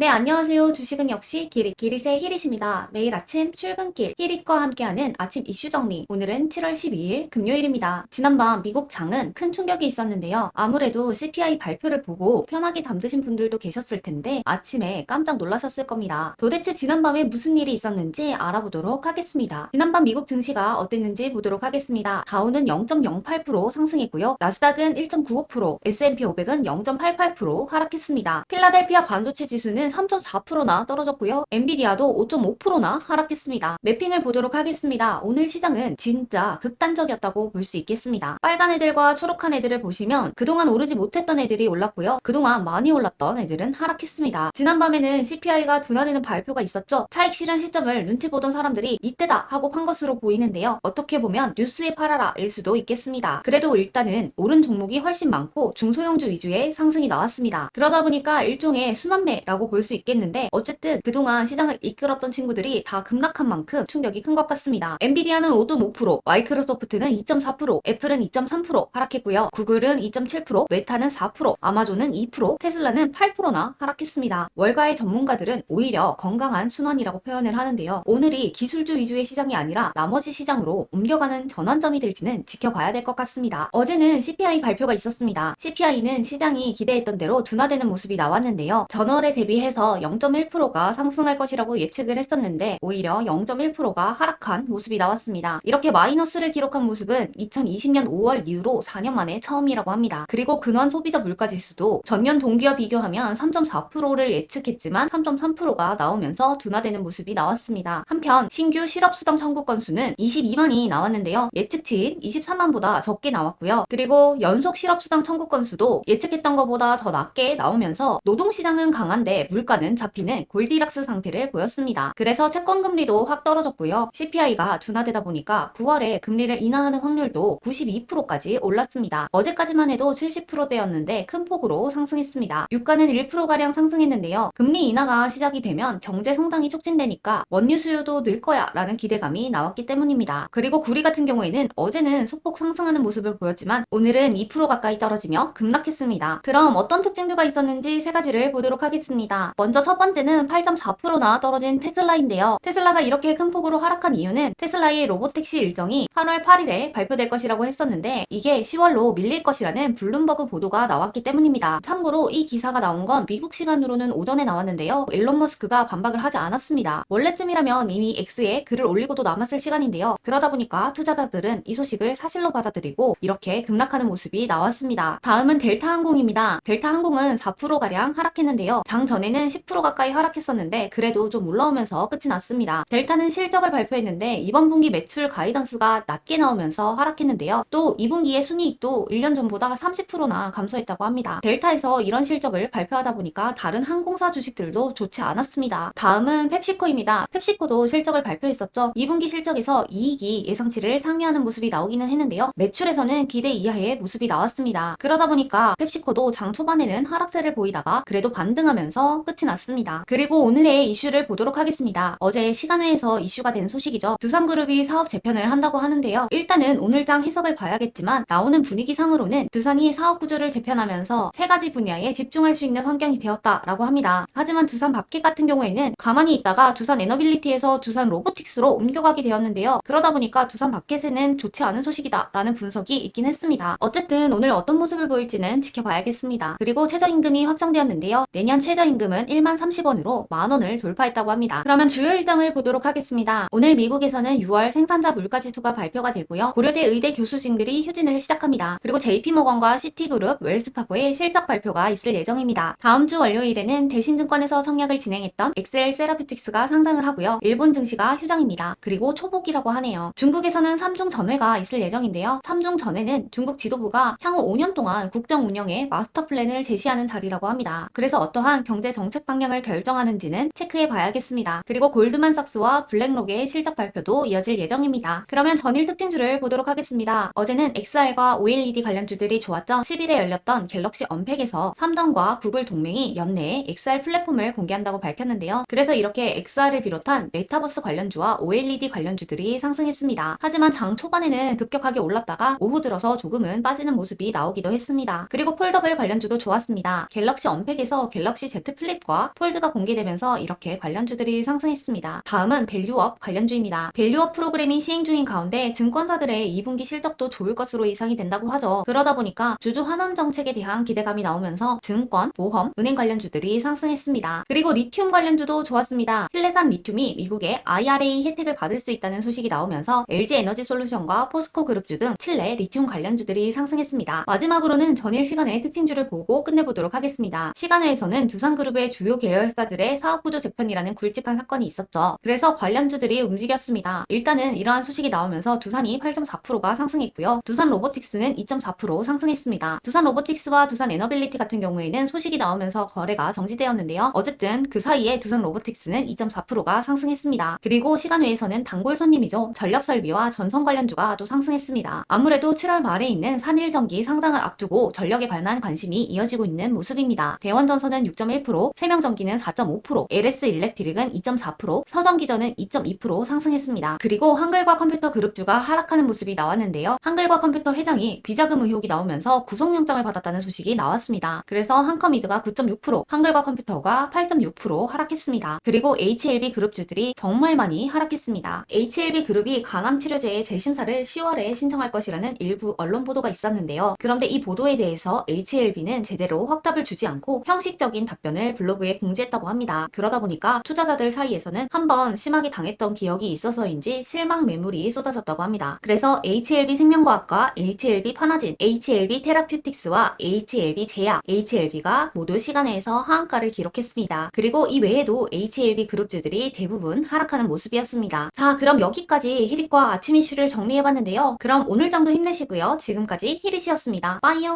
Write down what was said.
네, 안녕하세요. 주식은 역시 기릿의 히릿입니다. 매일 아침 출근길 히릿과 함께하는 아침 이슈 정리. 오늘은 7월 12일 금요일입니다. 지난밤 미국 장은 큰 충격이 있었는데요. 아무래도 CPI 발표를 보고 편하게 잠드신 분들도 계셨을 텐데 아침에 깜짝 놀라셨을 겁니다. 도대체 지난밤에 무슨 일이 있었는지 알아보도록 하겠습니다. 지난밤 미국 증시가 어땠는지 보도록 하겠습니다. 다우는 0.08% 상승했고요. 나스닥은 1.95%, S&P 500은 0.88% 하락했습니다. 필라델피아 반도체 지수는 3.4%나 떨어졌고요. 엔비디아도 5.5%나 하락했습니다. 매핑을 보도록 하겠습니다. 오늘 시장은 진짜 극단적이었다고 볼 수 있겠습니다. 빨간 애들과 초록한 애들을 보시면 그동안 오르지 못했던 애들이 올랐고요. 그동안 많이 올랐던 애들은 하락했습니다. 지난밤에는 CPI가 둔화되는 발표가 있었죠. 차익 실현 시점을 눈치 보던 사람들이 이때다 하고 판 것으로 보이는데요. 어떻게 보면 뉴스에 팔아라 일 수도 있겠습니다. 그래도 일단은 오른 종목이 훨씬 많고 중소형주 위주의 상승이 나왔습니다. 그러다 보니까 일종의 순환매라고 볼 수 있겠는데 어쨌든 그동안 시장을 이끌었던 친구들이 다 급락한 만큼 충격이 큰 것 같습니다. 엔비디아는 5.5%, 마이크로소프트는 2.4%, 애플은 2.3% 하락했고요. 구글은 2.7%, 메타는 4%, 아마존은 2%, 테슬라는 8%나 하락했습니다. 월가의 전문가들은 오히려 건강한 순환이라고 표현을 하는데요. 오늘이 기술주 위주의 시장이 아니라 나머지 시장으로 옮겨가는 전환점이 될지는 지켜봐야 될 것 같습니다. 어제는 CPI 발표가 있었습니다. CPI는 시장이 기대했던 대로 둔화되는 모습이 나왔는데요. 전월에 대비해서 0.1%가 상승할 것이라고 예측을 했었는데 오히려 0.1%가 하락한 모습이 나왔습니다. 이렇게 마이너스를 기록한 모습은 2020년 5월 이후로 4년 만에 처음이라고 합니다. 그리고 근원 소비자 물가지수도 전년 동기와 비교하면 3.4%를 예측했지만 3.3%가 나오면서 둔화되는 모습이 나왔습니다. 한편 신규 실업수당 청구 건수는 22만이 나왔는데요. 예측치인 23만보다 적게 나왔고요. 그리고 연속 실업수당 청구 건수도 예측했던 것보다 더 낮게 나오면서 노동시장은 강한데 물가는 잡히는 골디락스 상태를 보였습니다. 그래서 채권금리도 확 떨어졌고요. CPI가 둔화되다 보니까 9월에 금리를 인하하는 확률도 92%까지 올랐습니다. 어제까지만 해도 70%대였는데 큰 폭으로 상승했습니다. 유가는 1%가량 상승했는데요. 금리 인하가 시작이 되면 경제 성장이 촉진되니까 원유 수요도 늘 거야 라는 기대감이 나왔기 때문입니다. 그리고 구리 같은 경우에는 어제는 소폭 상승하는 모습을 보였지만 오늘은 2% 가까이 떨어지며 급락했습니다. 그럼 어떤 특징들가 있었는지 세 가지를 보도록 하겠습니다. 먼저 첫 번째는 8.4%나 떨어진 테슬라인데요. 테슬라가 이렇게 큰 폭으로 하락한 이유는 테슬라의 로보택시 일정이 8월 8일에 발표될 것이라고 했었는데 이게 10월로 밀릴 것이라는 블룸버그 보도가 나왔기 때문입니다. 참고로 이 기사가 나온 건 미국 시간으로는 오전에 나왔는데요. 일론 머스크가 반박을 하지 않았습니다. 원래쯤이라면 이미 X에 글을 올리고도 남았을 시간인데요. 그러다 보니까 투자자들은 이 소식을 사실로 받아들이고 이렇게 급락하는 모습이 나왔습니다. 다음은 델타항공입니다. 델타항공은 4%가량 하락했는데요. 장 전에는 10% 가까이 하락했었는데 그래도 좀 올라오면서 끝이 났습니다. 델타는 실적을 발표했는데 이번 분기 매출 가이던스가 낮게 나오면서 하락했는데요. 또 2분기의 순이익도 1년 전보다 30%나 감소했다고 합니다. 델타에서 이런 실적을 발표하다 보니까 다른 항공사 주식들도 좋지 않았습니다. 다음은 펩시코입니다. 펩시코도 실적을 발표했었죠. 2분기 실적에서 이익이 예상치를 상회하는 모습이 나오기는 했는데요. 매출에서는 기대 이하의 모습이 나왔습니다. 그러다 보니까 펩시코도 장 초반에는 하락세를 보이다가 그래도 반등하면서 끝이 났습니다. 그리고 오늘의 이슈를 보도록 하겠습니다. 어제 시간회에서 이슈가 된 소식이죠. 두산그룹이 사업 재편을 한다고 하는데요. 일단은 오늘장 해석을 봐야겠지만 나오는 분위기상으로는 두산이 사업 구조를 재편하면서 세 가지 분야에 집중할 수 있는 환경이 되었다라고 합니다. 하지만 두산 밥켓 같은 경우에는 가만히 있다가 두산 에너빌리티에서 두산 로보틱스로 옮겨가게 되었는데요. 그러다 보니까 두산 밥켓에는 좋지 않은 소식이다라는 분석이 있긴 했습니다. 어쨌든 오늘 어떤 모습을 보일지는 지켜봐야겠습니다. 그리고 최저임금이 확정되었는데요. 내년 최저임금은 1만 30원으로 만원을 돌파했다고 합니다. 그러면 주요 일정을 보도록 하겠습니다. 오늘 미국에서는 6월 생산자 물가지수가 발표가 되고요. 고려대 의대 교수진들이 휴진을 시작합니다. 그리고 JP모건과 시티그룹, 웰스파고의 실적 발표가 있을 예정입니다. 다음 주 월요일에는 대신증권에서 청약을 진행했던 엑셀 세라피틱스가 상장을 하고요. 일본 증시가 휴장입니다. 그리고 초복이라고 하네요. 중국에서는 3중 전회가 있을 예정인데요. 3중 전회는 중국 지도부가 향후 5년 동안 국정 운영의 마스터 플랜을 제시하는 자리라고 합니다. 그래서 어떠한 경제 정책 방향을 결정하는지는 체크해 봐야겠습니다. 그리고 골드만삭스와 블랙록의 실적 발표도 이어질 예정입니다. 그러면 전일 특징주를 보도록 하겠습니다. 어제는 XR과 OLED 관련주들이 좋았죠. 10일에 열렸던 갤럭시 언팩에서 삼성과 구글 동맹이 연내에 XR 플랫폼을 공개한다고 밝혔는데요. 그래서 이렇게 XR을 비롯한 메타버스 관련주와 OLED 관련주들이 상승했습니다. 하지만 장 초반에는 급격하게 올랐다가 오후 들어서 조금은 빠지는 모습이 나오기도 했습니다. 그리고 폴더블 관련주도 좋았습니다. 갤럭시 언팩에서 갤럭시 Z 플립 슬립과 폴드가 공개되면서 이렇게 관련주들이 상승했습니다. 다음은 밸류업 관련주입니다. 밸류업 프로그램이 시행 중인 가운데 증권사들의 2분기 실적도 좋을 것으로 예상이 된다고 하죠. 그러다 보니까 주주 환원 정책에 대한 기대감이 나오면서 증권, 보험, 은행 관련주들이 상승했습니다. 그리고 리튬 관련주도 좋았습니다. 칠레산 리튬이 미국의 IRA 혜택을 받을 수 있다는 소식이 나오면서 LG 에너지 솔루션과 포스코 그룹주 등 칠레 리튬 관련주들이 상승했습니다. 마지막으로는 전일 시간의 특징주를 보고 끝내보도록 하겠습니다. 시간회에서는 두산그룹의 주요 계열사들의 사업구조 재편이라는 굵직한 사건이 있었죠. 그래서 관련주들이 움직였습니다. 일단은 이러한 소식이 나오면서 두산이 8.4%가 상승했고요. 두산 로보틱스는 2.4% 상승했습니다. 두산 로보틱스와 두산 에너빌리티 같은 경우에는 소식이 나오면서 거래가 정지되었는데요. 어쨌든 그 사이에 두산 로보틱스는 2.4%가 상승했습니다. 그리고 시간외에서는 단골 손님이죠. 전력설비와 전선 관련주가 또 상승했습니다. 아무래도 7월 말에 있는 산일전기 상장을 앞두고 전력에 관한 관심이 이어지고 있는 모습입니다. 대원전선은 6.1%, 세명전기는 4.5%, LS 일렉트릭은 2.4%, 서전기전은 2.2% 상승했습니다. 그리고 한글과 컴퓨터 그룹주가 하락하는 모습이 나왔는데요. 한글과 컴퓨터 회장이 비자금 의혹이 나오면서 구속영장을 받았다는 소식이 나왔습니다. 그래서 한컴미드가 9.6%, 한글과 컴퓨터가 8.6% 하락했습니다. 그리고 HLB 그룹주들이 정말 많이 하락했습니다. HLB 그룹이 강암치료제의 재심사를 10월에 신청할 것이라는 일부 언론 보도가 있었는데요. 그런데 이 보도에 대해서 HLB는 제대로 확답을 주지 않고 형식적인 답변을 블로그에 공지했다고 합니다. 그러다 보니까 투자자들 사이에서는 한번 심하게 당했던 기억이 있어서인지 실망 매물이 쏟아졌다고 합니다. 그래서 HLB 생명과학과 HLB 파나진, HLB 테라퓨틱스와 HLB 제약, HLB가 모두 시간외에서 하한가를 기록했습니다. 그리고 이 외에도 HLB 그룹주들이 대부분 하락하는 모습이었습니다. 자, 그럼 여기까지 히릿과 아침 이슈를 정리해봤는데요. 그럼 오늘 정도 힘내시고요. 지금까지 히릿이었습니다. 빠이요.